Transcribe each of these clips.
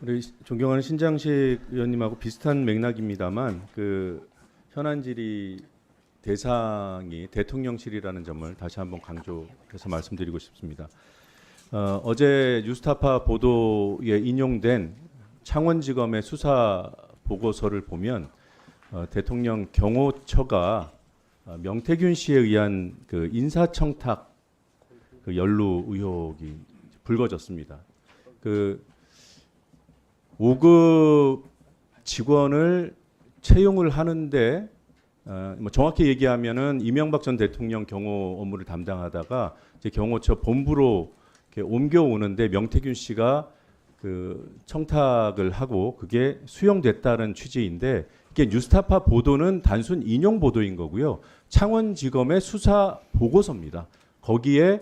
우리 존경하는 신장식 의원님하고 비슷한 맥락입니다만 그 현안 질의 대상이 대통령실이라는 점을 다시 한번 강조해서 말씀드리고 싶습니다. 어제 뉴스타파 보도에 인용된 창원지검의 수사 보고서를 보면 대통령 경호처가 명태균 씨에 의한 그 인사청탁 그 연루 의혹이 불거졌습니다. 그 5급 직원을 채용을 하는데 뭐 정확히 얘기하면은 이명박 전 대통령 경호 업무를 담당하다가 이제 경호처 본부로 이렇게 옮겨오는데 명태균 씨가 그 청탁을 하고 그게 수용됐다는 취지인데 이게 뉴스타파 보도는 단순 인용 보도인 거고요. 창원지검의 수사 보고서입니다. 거기에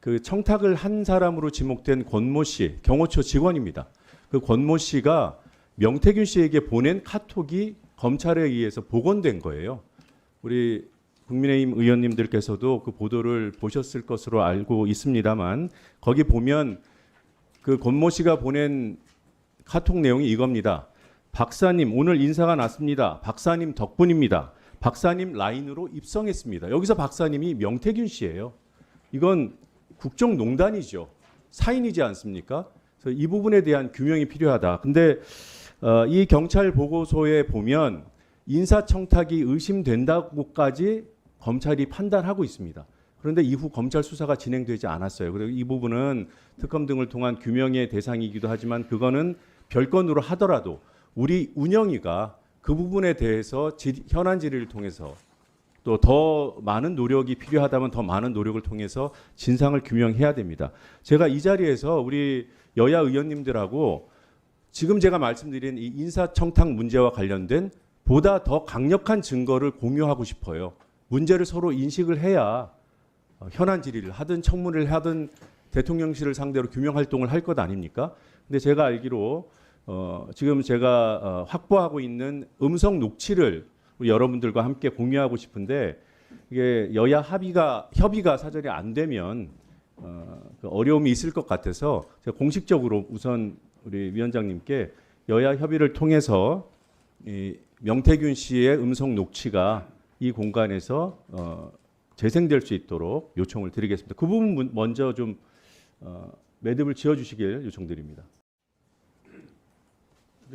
그 청탁을 한 사람으로 지목된 권모 씨, 경호처 직원입니다. 그 권모 씨가 명태균 씨에게 보낸 카톡이 검찰에 의해서 복원된 거예요. 우리 국민의힘 의원님들께서도 그 보도를 보셨을 것으로 알고 있습니다만 거기 보면 그 권모 씨가 보낸 카톡 내용이 이겁니다. 박사님 오늘 인사가 났습니다. 박사님 덕분입니다. 박사님 라인으로 입성했습니다. 여기서 박사님이 명태균 씨예요. 이건 국정농단이죠. 사인이지 않습니까? 그래서 이 부분에 대한 규명이 필요하다. 근데 이 경찰 보고서에 보면 인사청탁이 의심된다고까지 검찰이 판단하고 있습니다. 그런데 이후 검찰 수사가 진행되지 않았어요. 그리고 이 부분은 특검 등을 통한 규명의 대상이기도 하지만 그거는 별건으로 하더라도 우리 운영위가 그 부분에 대해서 현안 질의를 통해서 또 더 많은 노력이 필요하다면 더 많은 노력을 통해서 진상을 규명해야 됩니다. 제가 이 자리에서 우리 여야 의원님들하고 지금 제가 말씀드린 이 인사청탁 문제와 관련된 보다 더 강력한 증거를 공유하고 싶어요. 문제를 서로 인식을 해야 현안 질의를 하든 청문회를 하든 대통령실을 상대로 규명 활동을 할 것 아닙니까? 근데 제가 알기로 지금 제가 확보하고 있는 음성 녹취를 우리 여러분들과 함께 공유하고 싶은데 이게 여야 협의가 사전에 안 되면 어려움이 있을 것 같아서 제가 공식적으로 우선 우리 위원장님께 여야 협의를 통해서 이 명태균 씨의 음성 녹취가 이 공간에서 재생될 수 있도록 요청을 드리겠습니다. 그 부분 먼저 좀 매듭을 지어주시길 요청드립니다.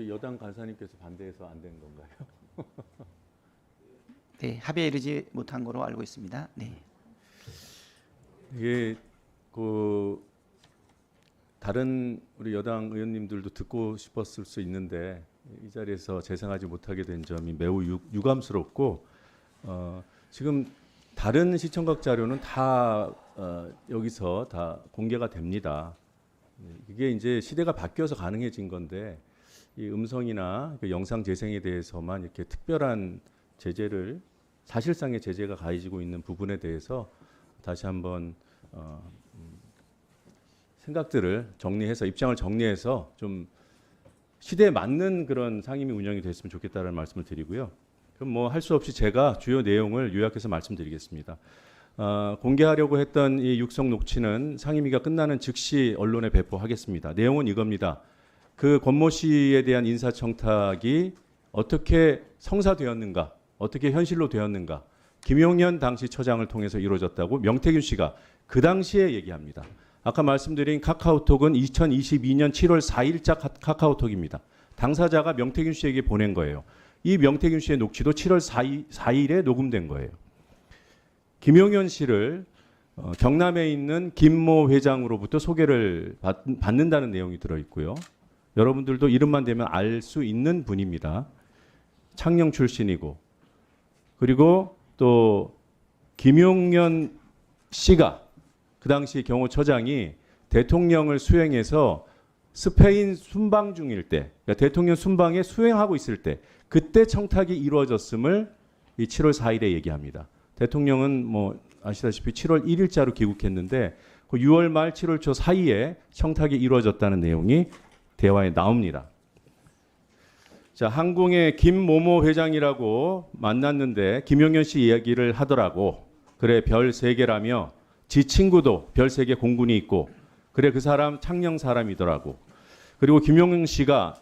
여당 간사님께서 반대해서 안 되는 건가요? 네, 합의에 이르지 못한 거로 알고 있습니다. 네. 이게 그 다른 우리 여당 의원님들도 듣고 싶었을 수 있는데 이 자리에서 재생하지 못하게 된 점이 매우 유감스럽고 지금 다른 시청각 자료는 다 여기서 다 공개가 됩니다. 이게 이제 시대가 바뀌어서 가능해진 건데 이 음성이나 그 영상 재생에 대해서만 이렇게 특별한 제재를 사실상의 제재가 가해지고 있는 부분에 대해서 다시 한번 생각들을 정리해서 입장을 정리해서 좀 시대에 맞는 그런 상임위 운영이 됐으면 좋겠다는 말씀을 드리고요. 그럼 뭐 할 수 없이 제가 주요 내용을 요약해서 말씀드리겠습니다. 공개하려고 했던 이 육성 녹취는 상임위가 끝나는 즉시 언론에 배포하겠습니다. 내용은 이겁니다. 그 권모 씨에 대한 인사청탁이 어떻게 성사되었는가, 어떻게 현실로 되었는가, 김용현 당시 처장을 통해서 이루어졌다고 명태균 씨가 그 당시에 얘기합니다. 아까 말씀드린 카카오톡은 2022년 7월 4일자 카카오톡입니다. 당사자가 명태균 씨에게 보낸 거예요. 이 명태균 씨의 녹취도 7월 4일에 녹음된 거예요. 김용현 씨를 경남에 있는 김모 회장으로부터 소개를 받는다는 내용이 들어있고요. 여러분들도 이름만 대면 알 수 있는 분입니다. 창녕 출신이고 그리고 또 김용현 씨가 그 당시 경호처장이 대통령을 수행해서 스페인 순방 중일 때, 그러니까 대통령 순방에 수행하고 있을 때 그때 청탁이 이루어졌음을 이 7월 4일에 얘기합니다. 대통령은 뭐 아시다시피 7월 1일자로 귀국했는데 그 6월 말 7월 초 사이에 청탁이 이루어졌다는 내용이 대화에 나옵니다. 자, 항공의 김모모 회장이라고 만났는데 김용현 씨 이야기를 하더라고. 그래 별 3개라며 지 친구도 별 3개 공군이 있고 그래 그 사람 창녕 사람이더라고. 그리고 김용현 씨가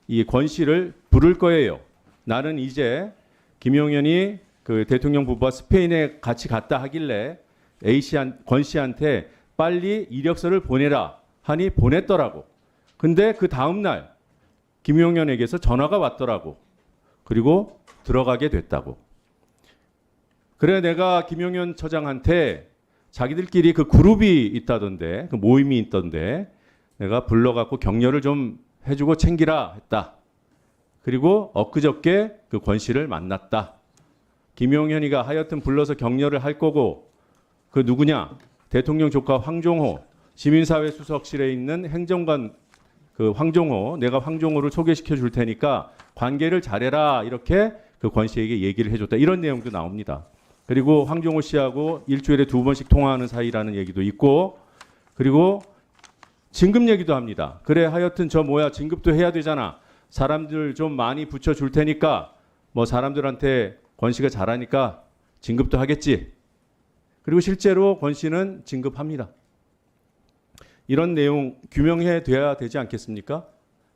이 권 씨를 부를 거예요. 나는 이제 김용현이 그 대통령 부부와 스페인에 같이 갔다 하길래 권 씨한테 빨리 이력서를 보내라 하니 보냈더라고. 근데 그 다음 날 김용현에게서 전화가 왔더라고. 그리고 들어가게 됐다고. 그래 내가 김용현 처장한테 자기들끼리 그 그룹이 있다던데, 그 모임이 있던데 내가 불러갖고 격려를 좀 해주고 챙기라 했다. 그리고 엊그저께 그 권 씨를 만났다. 김용현이가 하여튼 불러서 격려를 할 거고, 그 누구냐? 대통령 조카 황종호, 시민사회 수석실에 있는 행정관 그 황종호, 내가 황종호를 소개시켜 줄 테니까 관계를 잘해라, 이렇게 그 권 씨에게 얘기를 해줬다. 이런 내용도 나옵니다. 그리고 황종호 씨하고 일주일에 2번씩 통화하는 사이라는 얘기도 있고, 그리고 진급 얘기도 합니다. 그래 하여튼 저 뭐야 진급도 해야 되잖아. 사람들 좀 많이 붙여줄 테니까 뭐 사람들한테 권 씨가 잘하니까 진급도 하겠지. 그리고 실제로 권 씨는 진급합니다. 이런 내용 규명해 돼야 되지 않겠습니까?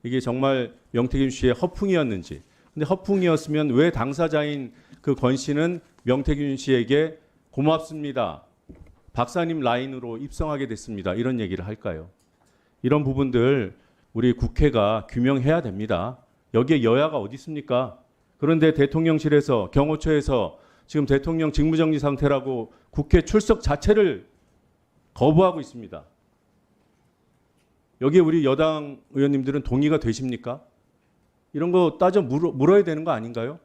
이게 정말 명태균 씨의 허풍이었는지. 근데 허풍이었으면 왜 당사자인 그 권 씨는 명태균 씨에게 고맙습니다, 박사님 라인으로 입성하게 됐습니다, 이런 얘기를 할까요? 이런 부분들 우리 국회가 규명해야 됩니다. 여기에 여야가 어디 있습니까? 그런데 대통령실에서 경호처에서 지금 대통령 직무정지 상태라고 국회 출석 자체를 거부하고 있습니다. 여기에 우리 여당 의원님들은 동의가 되십니까? 이런 거 따져 물어야 되는 거 아닌가요?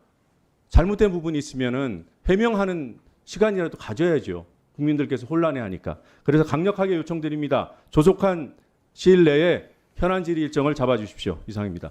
잘못된 부분이 있으면은 해명하는 시간이라도 가져야죠. 국민들께서 혼란해하니까. 그래서 강력하게 요청드립니다. 조속한 시일 내에 현안 질의 일정을 잡아주십시오. 이상입니다.